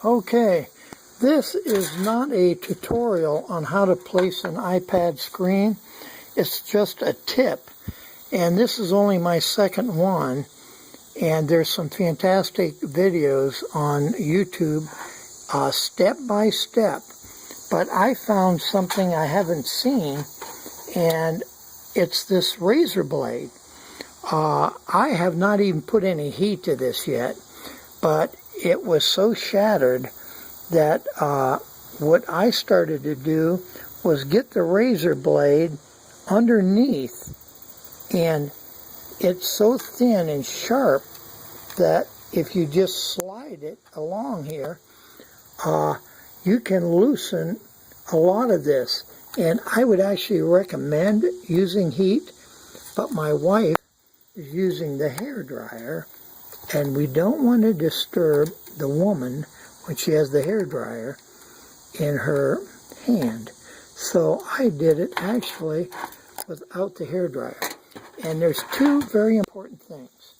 Okay, this is not a tutorial on how to place an iPad screen. It's just a tip. And this is only my second one. And there's some fantastic videos on YouTube, step by step. But I found something I haven't seen, and it's this razor blade. I have not even put any heat to this yet, but it was so shattered that what I started to do was get the razor blade underneath, and it's so thin and sharp that if you just slide it along here, you can loosen a lot of this. And I would actually recommend using heat, but my wife is using the hair dryer, and we don't want to disturb the woman when she has the hair dryer in her hand. So I did it actually without the hair dryer. And there's two very important things.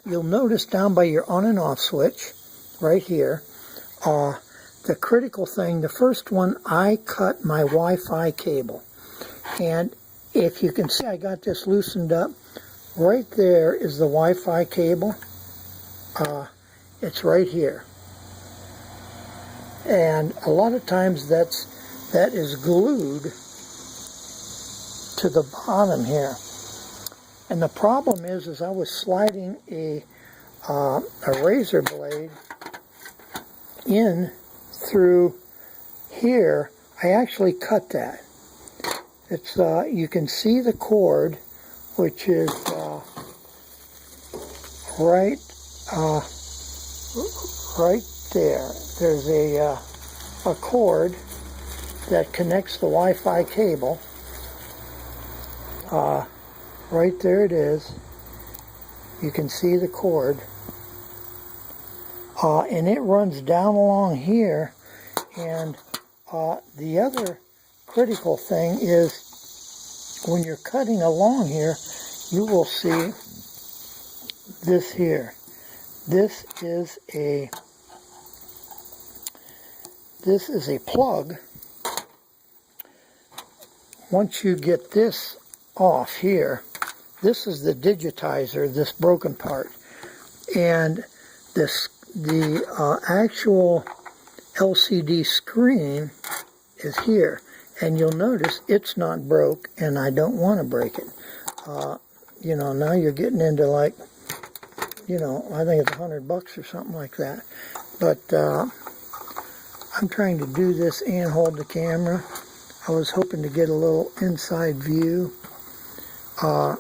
You'll notice down by your on and off switch, right here, the critical thing, the first one, I cut my Wi-Fi cable. And if you can see, I got this loosened up. Right there is the Wi-Fi cable. It's right here. And a lot of times that is glued to the bottom here. And the problem is I was sliding a razor blade in through here. I actually cut that. It's you can see the cord, which is right there. There's a cord that connects the Wi-Fi cable. Right there it is. You can see the cord. And it runs down along here. And the other critical thing is when you're cutting along here, you will see this here. This is a plug. Once you get this off here, this is the digitizer, this broken part, and the actual LCD screen is here, and you'll notice it's not broke, and I don't want to break it. You know, now you're getting into, like, you know, I think it's $100 or something like that. But I'm trying to do this and hold the camera. I was hoping to get a little inside view. Well,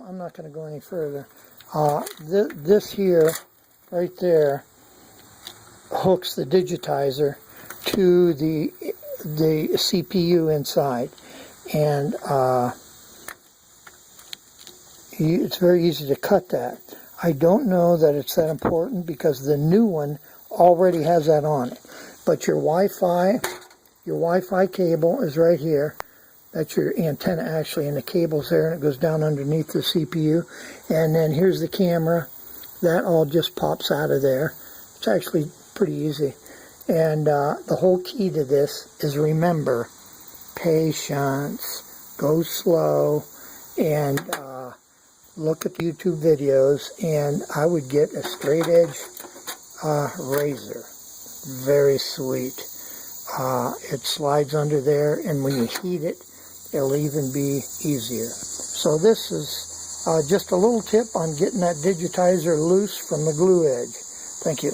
I'm not going to go any further. This here, right there, hooks the digitizer to the CPU inside, and it's very easy to cut that. I don't know that it's that important because the new one already has that on it. But your Wi-Fi cable is right here. That's your antenna actually, and the cable's there, and it goes down underneath the CPU. And then here's the camera. That all just pops out of there. It's actually pretty easy. And the whole key to this is, remember, patience, go slow, and look at the YouTube videos. And I would get a straight edge razor. Very sweet. It slides under there, and when you heat it, it'll even be easier. So this is just a little tip on getting that digitizer loose from the glue edge. Thank you.